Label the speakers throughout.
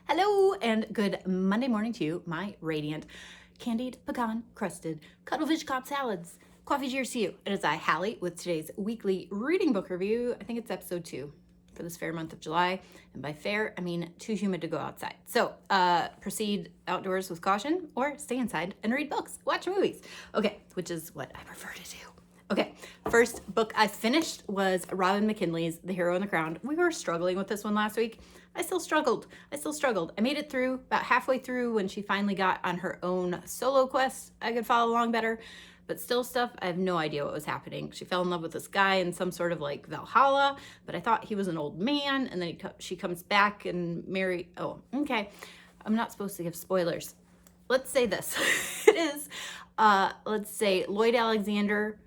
Speaker 1: Hello and good Monday morning to you, my radiant, candied, pecan crusted, cuttlefish cob salads. Coffee cheers to you. It is I, Hallie, with today's weekly reading book review. I think it's episode 2 for this fair month of July. And by fair, I mean too humid to go outside. So proceed outdoors with caution or stay inside and read books, watch movies. Okay, which is what I prefer to do. Okay, first book I finished was Robin McKinley's The Hero and the Crown. We were struggling with this one last week. I still struggled. I made it through, about halfway through when she finally got on her own solo quest. I could follow along better, but still stuff, I have no idea what was happening. She fell in love with this guy in some sort of like Valhalla, but I thought he was an old man, and then she comes back and oh, okay. I'm not supposed to give spoilers. Let's say this. It is, let's say Lloyd Alexander,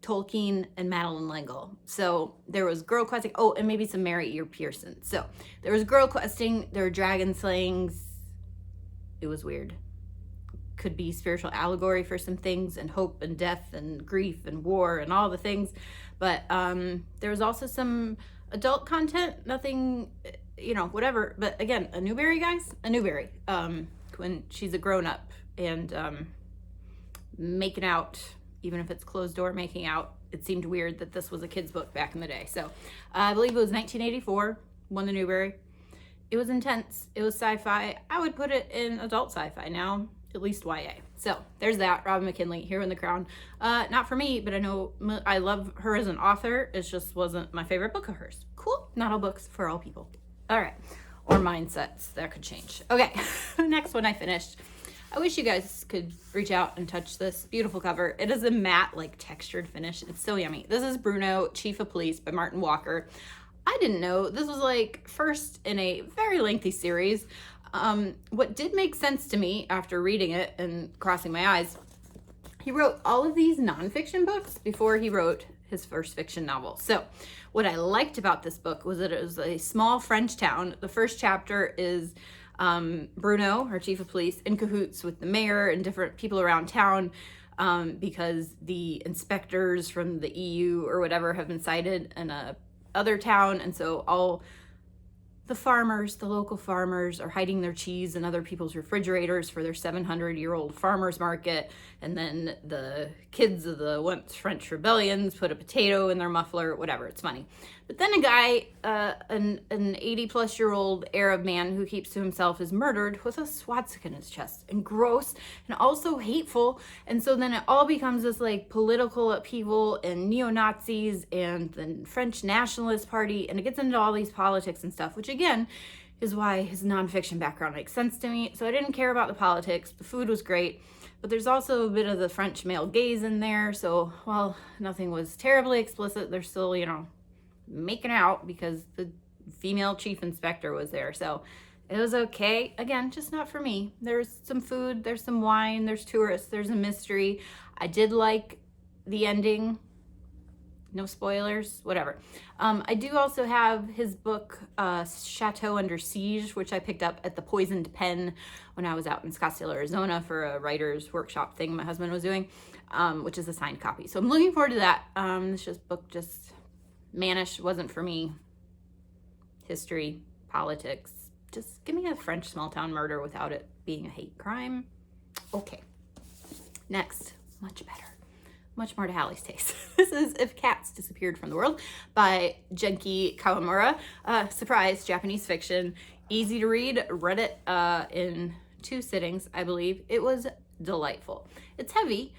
Speaker 1: Tolkien, and Madeline L'Engle. So there was girl questing. Oh, and maybe some Mary Ear Pearson. So there was girl questing. There were dragon slayings. It was weird. Could be spiritual allegory for some things, and hope and death and grief and war and all the things. But there was also some adult content. Nothing, whatever. But again, a Newbery, guys. A Newbery. When she's a grown up and making out. Even if it's closed door making out, it seemed weird that this was a kid's book back in the day. So I believe it was 1984, won the Newbery. It was intense. It was sci-fi. I would put it in adult sci-fi now, at least YA. So there's that, Robin McKinley, Hero and the Crown. Not for me, but I know I love her as an author. It just wasn't my favorite book of hers. Cool. Not all books for all people. All right. Or mindsets. That could change. Okay. Next one I finished. I wish you guys could reach out and touch this beautiful cover. It is a matte, like textured finish. It's so yummy. This is Bruno, Chief of Police by Martin Walker. I didn't know this was like first in a very lengthy series. What did make sense to me after reading it and crossing my eyes, he wrote all of these nonfiction books before he wrote his first fiction novel. So what I liked about this book was that it was a small French town. The first chapter is Bruno, her chief of police, in cahoots with the mayor and different people around town because the inspectors from the EU or whatever have been cited in a other town, and so all the farmers, the local farmers, are hiding their cheese in other people's refrigerators for their 700-year-old farmers market. And then the kids of the once French rebellions put a potato in their muffler, whatever. It's funny. But then a guy, an 80-plus-year-old Arab man who keeps to himself, is murdered with a swastika in his chest, and gross and also hateful. And so then it all becomes this like political upheaval and neo-Nazis and the French Nationalist Party, and it gets into all these politics and stuff, which again is why his nonfiction background makes sense to me. So I didn't care about the politics. The food was great, but there's also a bit of the French male gaze in there. So while nothing was terribly explicit, they're still, making out because the female chief inspector was there. So it was okay. Again, just not for me. There's some food, there's some wine, there's tourists, there's a mystery. I did like the ending. No spoilers, whatever. I do also have his book, Chateau Under Siege, which I picked up at the Poisoned Pen when I was out in Scottsdale, Arizona for a writer's workshop thing my husband was doing, which is a signed copy. So I'm looking forward to that. This book just mannish, wasn't for me. History, politics, just give me a French small town murder without it being a hate crime. Okay. Next, much better. Much more to Hallie's taste. This is If Cats Disappeared from the World by Genki Kawamura. Surprise, Japanese fiction. Easy to read. Read it in 2 sittings, I believe. It was delightful. It's heavy.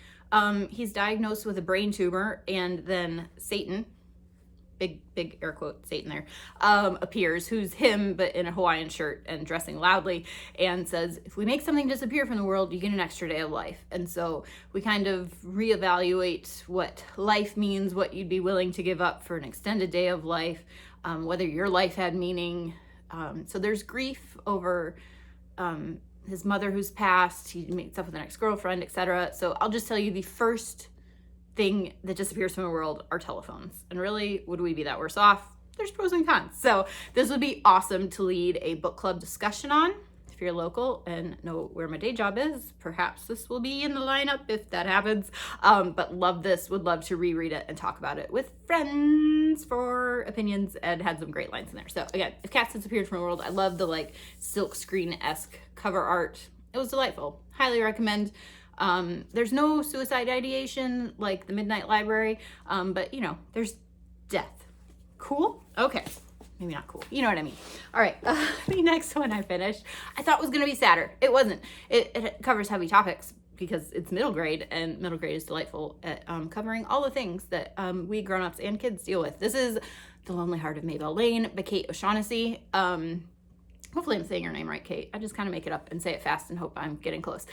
Speaker 1: He's diagnosed with a brain tumor, and then Satan, big air quote Satan there, appears, who's him but in a Hawaiian shirt and dressing loudly, and says, if we make something disappear from the world, you get an extra day of life. And so we kind of reevaluate what life means, what you'd be willing to give up for an extended day of life, whether your life had meaning. So there's grief over his mother who's passed, he meets up with an ex-girlfriend, etc. So I'll just tell you, the first thing that disappears from the world are telephones. And really, would we be that worse off? There's pros and cons. So this would be awesome to lead a book club discussion on. if you're local and know where my day job is, perhaps this will be in the lineup if that happens. But love this, would love to reread it and talk about it with friends for opinions, and had some great lines in there. So again, If Cats Disappeared from the World, I love the like silk screen-esque cover art. It was delightful. Highly recommend. There's no suicide ideation like the Midnight Library, but you know, there's death. Cool? Okay. Maybe not cool. You know what I mean. All right. The next one I finished, I thought was going to be sadder. It wasn't. It covers heavy topics because it's middle grade, and middle grade is delightful at covering all the things that we grown-ups and kids deal with. This is The Lonely Heart of Maybelle Lane by Kate O'Shaughnessy. Hopefully I'm saying your name right, Kate. I just kind of make it up and say it fast and hope I'm getting close.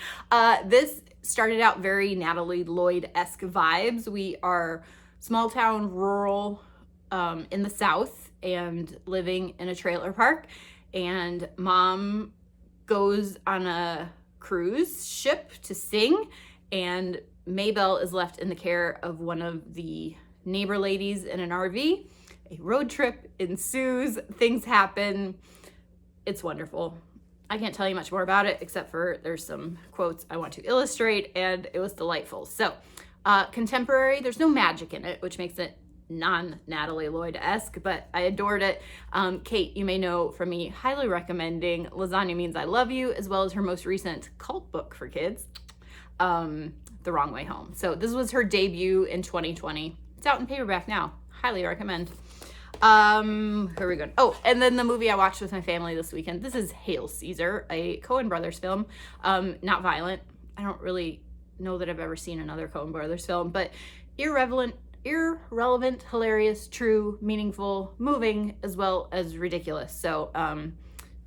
Speaker 1: This started out very Natalie Lloyd-esque vibes. We are small town, rural, in the South, and living in a trailer park, and mom goes on a cruise ship to sing, and Maybelle is left in the care of one of the neighbor ladies in an RV. A road trip ensues, things happen. It's wonderful. I can't tell you much more about it except for there's some quotes I want to illustrate, and it was delightful. So contemporary, there's no magic in it, which makes it non-Natalie Lloyd-esque, but I adored it. Kate, you may know from me highly recommending Lasagna Means I Love You, as well as her most recent cult book for kids, The Wrong Way Home. So this was her debut in 2020. It's out in paperback now. Highly recommend. Here we go. Oh, and then the movie I watched with my family this weekend. This is Hail Caesar, a Coen Brothers film. Not violent. I don't really know that I've ever seen another Coen Brothers film, but irrelevant, hilarious, true, meaningful, moving, as well as ridiculous. So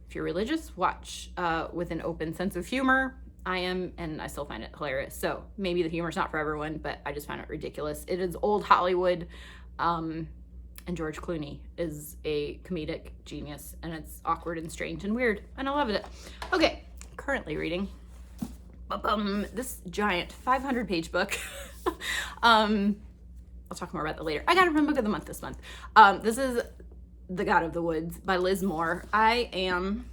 Speaker 1: if you're religious, watch with an open sense of humor. I am, and I still find it hilarious. So maybe the humor's not for everyone, but I just find it ridiculous. It is old Hollywood, and George Clooney is a comedic genius, and it's awkward and strange and weird, and I love it. Okay, currently reading this giant 500-page book. I'll talk more about that later. I got it from Book of the Month this month. This is The God of the Woods by Liz Moore. I am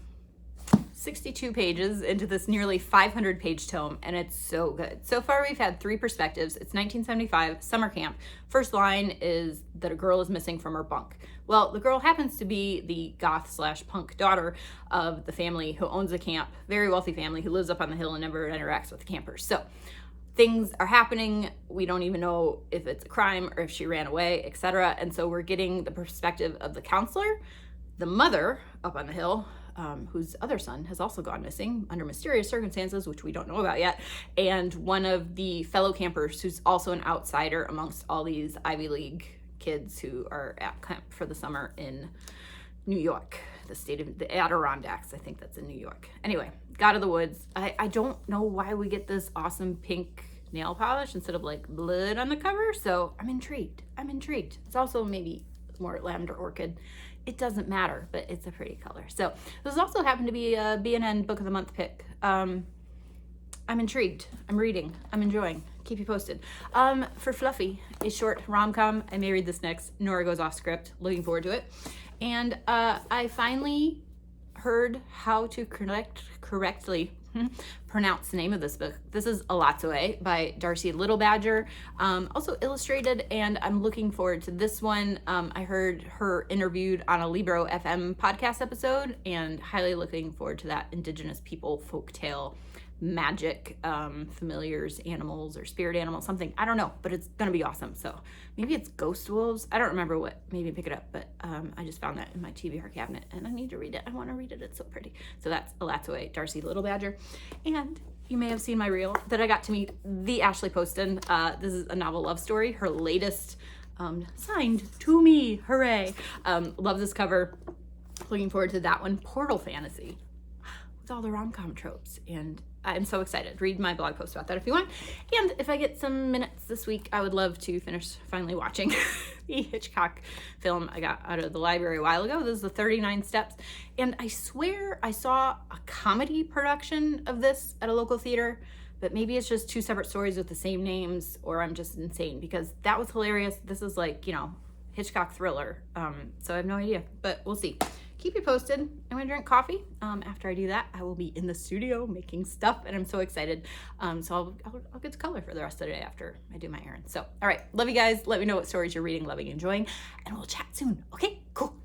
Speaker 1: 62 pages into this nearly 500-page tome, and it's so good. So far, we've had 3 perspectives. It's 1975, summer camp. First line is that a girl is missing from her bunk. Well, the girl happens to be the goth/punk daughter of the family who owns a camp, very wealthy family who lives up on the hill and never interacts with the campers. So things are happening. We don't even know if it's a crime or if she ran away, etc. And so we're getting the perspective of the counselor, the mother up on the hill, whose other son has also gone missing under mysterious circumstances, which we don't know about yet, and one of the fellow campers who's also an outsider amongst all these Ivy League kids who are at camp for the summer in New York, the state of the Adirondacks. I think that's in New York. Anyway, God of the Woods. I don't know why we get this awesome pink nail polish instead of like blood on the cover, so I'm intrigued. It's also maybe more lavender orchid. It doesn't matter, but it's a pretty color. So this also happened to be a B&N Book of the Month pick. I'm intrigued. I'm reading. I'm enjoying. Keep you posted. For Fluffy, a short rom-com. I may read this next. Nora Goes Off Script. Looking forward to it. And I finally heard how to correctly pronounce the name of this book. This is ELATSOE by Darcie Little Badger, also illustrated, and I'm looking forward to this one. I heard her interviewed on a Libro FM podcast episode, and highly looking forward to that indigenous people folktale magic, familiars, animals, or spirit animals, something. I don't know, but it's gonna be awesome. So maybe it's ghost wolves. I don't remember what made me pick it up, but I just found that in my TBR cabinet, and I need to read it. I want to read it. It's so pretty. So that's ELATSOE, Darcie Little Badger. And you may have seen my reel that I got to meet the Ashley Poston. This is a novel love story, her latest, signed to me. Hooray. Love this cover. Looking forward to that one. Portal Fantasy with all the rom-com tropes, and I'm so excited. Read my blog post about that if you want. And if I get some minutes this week, I would love to finish finally watching the Hitchcock film I got out of the library a while ago. This is the 39 Steps. And I swear I saw a comedy production of this at a local theater, but maybe it's just 2 separate stories with the same names, or I'm just insane, because that was hilarious. This is like, you know, Hitchcock thriller. So I have no idea, but we'll see. keep you posted. I'm gonna drink coffee. After I do that, I will be in the studio making stuff, and I'm so excited. So I'll get to color for the rest of the day after I do my errands. So, all right, love you guys. Let me know what stories you're reading, loving, enjoying, and we'll chat soon. Okay, cool.